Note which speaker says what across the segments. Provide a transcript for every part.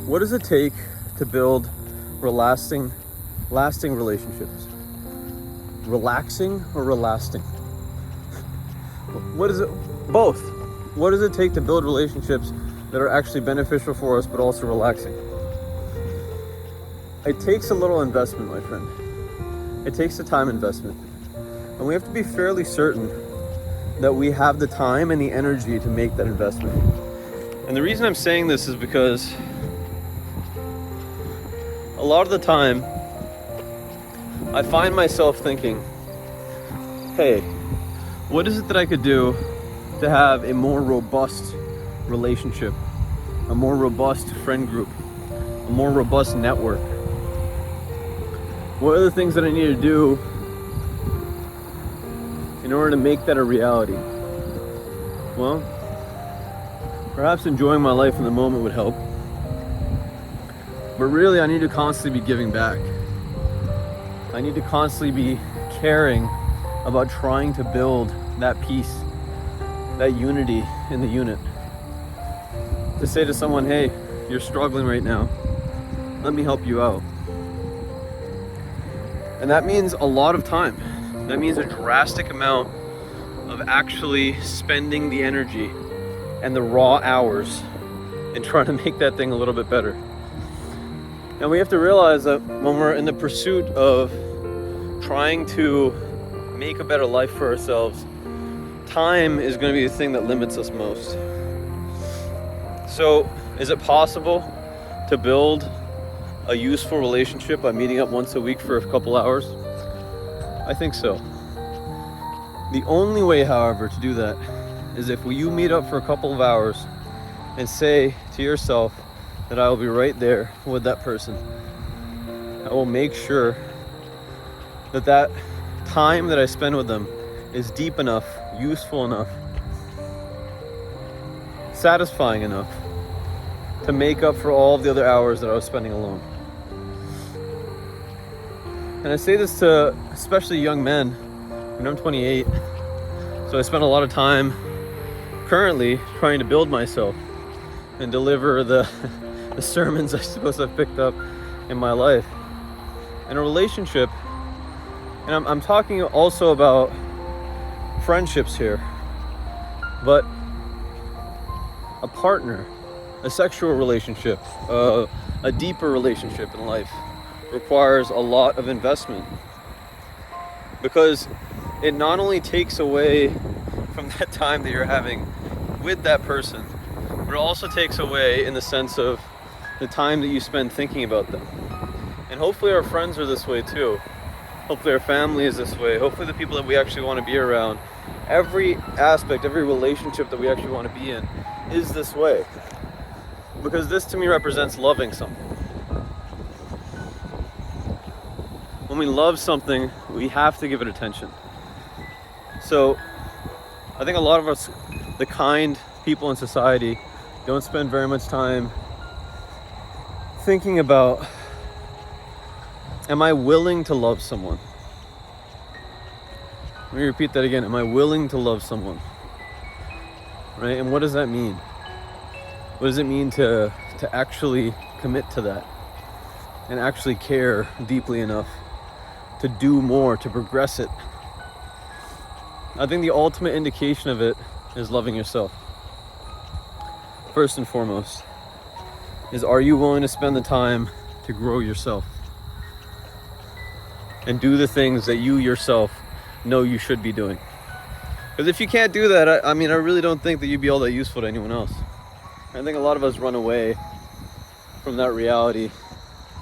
Speaker 1: What does it take to build lasting relationships? Relaxing or relasting? What is it? Both. What does it take to build relationships that are actually beneficial for us but also relaxing? It takes a little investment, my friend. It takes a time investment. And we have to be fairly certain that we have the time and the energy to make that investment. And the reason I'm saying this is because a lot of the time I find myself thinking, hey, what is it that I could do to have a more robust relationship, a more robust friend group, a more robust network? What are the things that I need to do in order to make that a reality? Well, perhaps enjoying my life in the moment would help. But really, I need to constantly be giving back. I need to constantly be caring about trying to build that peace, that unity in the unit. To say to someone, hey, you're struggling right now, let me help you out. And that means a lot of time. That means a drastic amount of actually spending the energy and the raw hours in trying to make that thing a little bit better. And we have to realize that when we're in the pursuit of trying to make a better life for ourselves, time is going to be the thing that limits us most. So, is it possible to build a useful relationship by meeting up once a week for a couple hours? I think so. The only way, however, to do that is if you meet up for a couple of hours and say to yourself that I will be right there with that person. I will make sure that that time that I spend with them is deep enough, useful enough, satisfying enough to make up for all of the other hours that I was spending alone. And I say this to especially young men. I'm 28, so I spend a lot of time currently trying to build myself and deliver the sermons I suppose I've picked up in my life. And a relationship, and I'm talking also about friendships here, but a partner, a sexual relationship, a deeper relationship in life requires a lot of investment, because it not only takes away from that time that you're having with that person, but it also takes away in the sense of the time that you spend thinking about them. And hopefully our friends are this way too. Hopefully our family is this way. Hopefully the people that we actually want to be around, every aspect, every relationship that we actually want to be in is this way. Because this to me represents loving something. When we love something, we have to give it attention. So I think a lot of us, the kind people in society, don't spend very much time thinking about, am I willing to love someone? Let me repeat that again. Am I willing to love someone? Right? And what does that mean? What does it mean to actually commit to that and actually care deeply enough to do more, to progress it? I think the ultimate indication of it is loving yourself. First and foremost, is are you willing to spend the time to grow yourself and do the things that you yourself know you should be doing? Because if you can't do that, I really don't think that you'd be all that useful to anyone else. I think a lot of us run away from that reality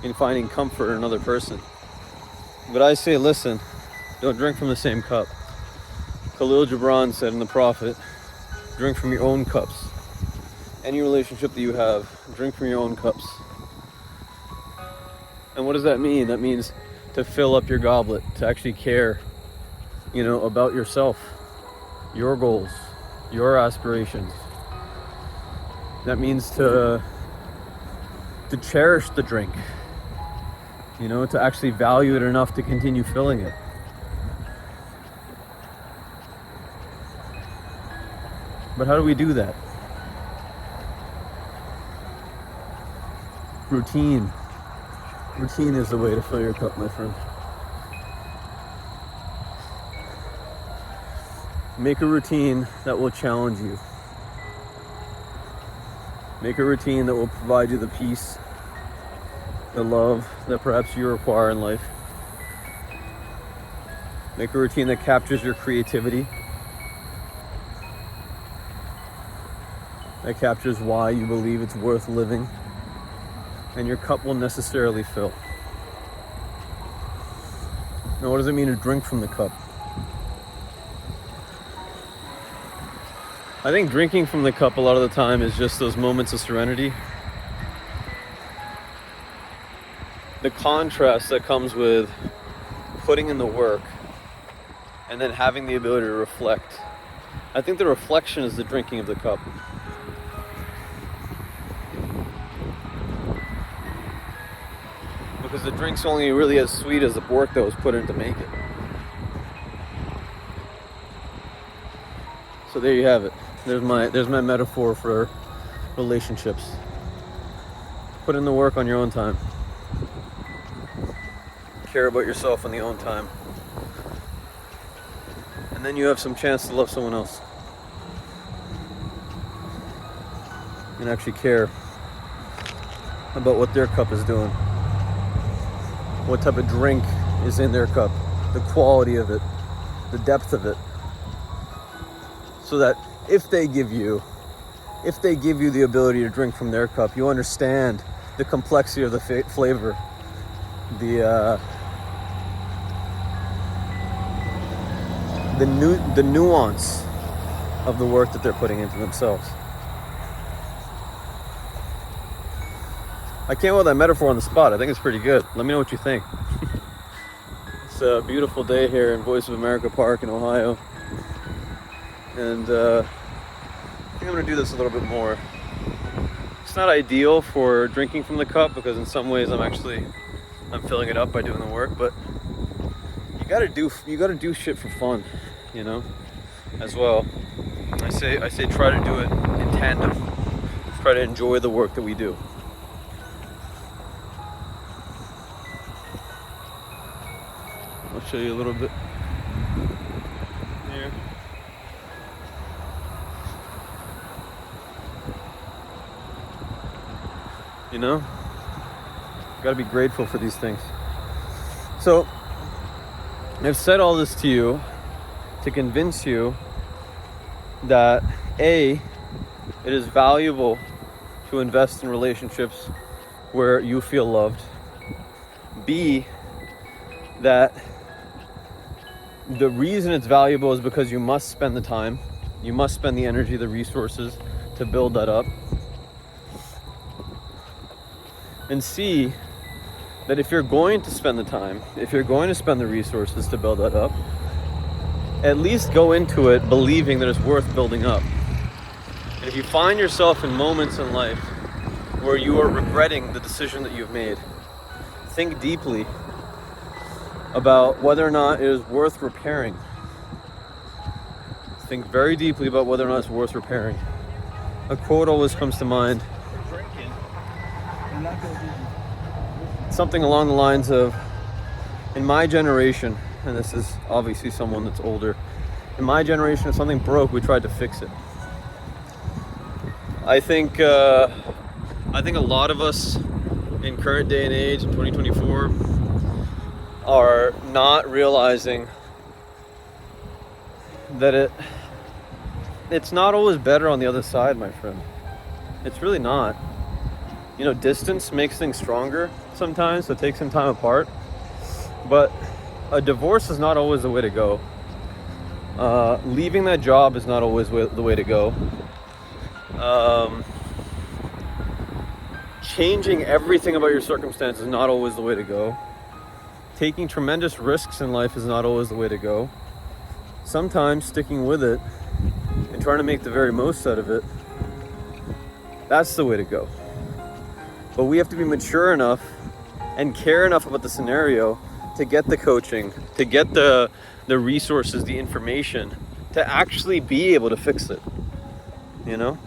Speaker 1: in finding comfort in another person. But I say, listen, don't drink from the same cup. Khalil Gibran said in The Prophet, drink from your own cups. Any relationship that you have, drink from your own cups. And what does that mean? That means to fill up your goblet, to actually care, about yourself, your goals, your aspirations. That means to cherish the drink, to actually value it enough to continue filling it. But how do we do that? Routine. Routine is the way to fill your cup, my friend. Make a routine that will challenge you. Make a routine that will provide you the peace, the love that perhaps you require in life. Make a routine that captures your creativity, that captures why you believe it's worth living, and your cup will necessarily fill. Now, what does it mean to drink from the cup? I think drinking from the cup a lot of the time is just those moments of serenity. The contrast that comes with putting in the work and then having the ability to reflect. I think the reflection is the drinking of the cup. Because the drink's only really as sweet as the work that was put in to make it. So there you have it. There's my metaphor for relationships. Put in the work on your own time. Care about yourself on your own time. And then you have some chance to love someone else. And actually care about what their cup is doing. What type of drink is in their cup. The quality of it. The depth of it. So that if they give you the ability to drink from their cup, you understand the complexity of the flavor, the nuance of the work that they're putting into themselves. I came up with that metaphor on the spot. I think it's pretty good. Let me know what you think. It's a beautiful day here in Voice of America Park in Ohio. And I think I'm going to do this a little bit more. It's not ideal for drinking from the cup because in some ways I'm filling it up by doing the work, but you got to do shit for fun, you know, as well. I say try to do it in tandem. Try to enjoy the work that we do. I'll show you a little bit here. You know, got to be grateful for these things. So I've said all this to you to convince you that A, it is valuable to invest in relationships where you feel loved. B, that the reason it's valuable is because you must spend the time, you must spend the energy, the resources to build that up. And C, that if you're going to spend the time, if you're going to spend the resources to build that up, at least go into it believing that it's worth building up. And if you find yourself in moments in life where you are regretting the decision that you've made, think deeply about whether or not it is worth repairing. Think very deeply about whether or not it's worth repairing. A quote always comes to mind. Something along the lines of, in my generation, and this is obviously someone that's older, in my generation, if something broke, we tried to fix it. I think a lot of us in current day and age, in 2024, are not realizing that it's not always better on the other side, my friend. It's really not. You know, distance makes things stronger sometimes, so take some time apart. But a divorce is not always the way to go. Leaving that job is not always the way to go. Changing everything about your circumstances is not always the way to go. Taking tremendous risks in life is not always the way to go. Sometimes sticking with it and trying to make the very most out of it, that's the way to go. But we have to be mature enough and care enough about the scenario to get the coaching, to get the resources, the information, to actually be able to fix it, you know?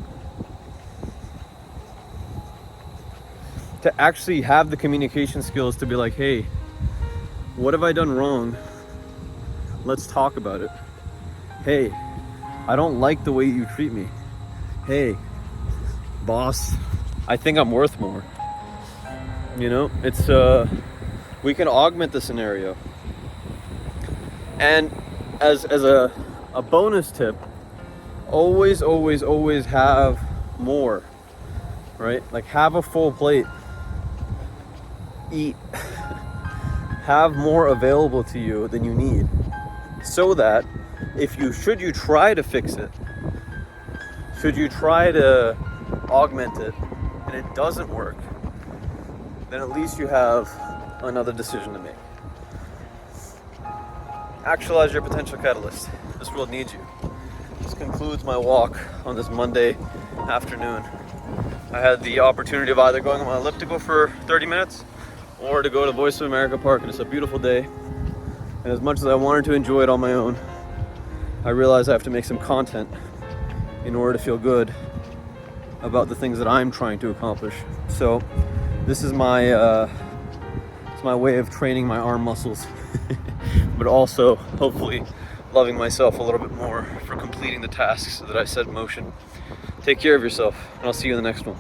Speaker 1: to actually have the communication skills to be like, hey, what have I done wrong? Let's talk about it. Hey, I don't like the way you treat me. Hey, boss, I think I'm worth more. You know, it's we can augment the scenario. And as a bonus tip, always have more, right? Like, have a full plate, eat, have more available to you than you need, so that should you try to fix it, should you try to augment it and it doesn't work, then at least you have another decision to make. Actualize your potential catalyst. This world needs you. This concludes my walk on this Monday afternoon. I had the opportunity of either going on my elliptical for 30 minutes or to go to Voice of America Park, and it's a beautiful day. And as much as I wanted to enjoy it on my own, I realized I have to make some content in order to feel good about the things that I'm trying to accomplish. So this is my it's my way of training my arm muscles, but also hopefully loving myself a little bit more for completing the tasks that I set in motion. Take care of yourself, and I'll see you in the next one.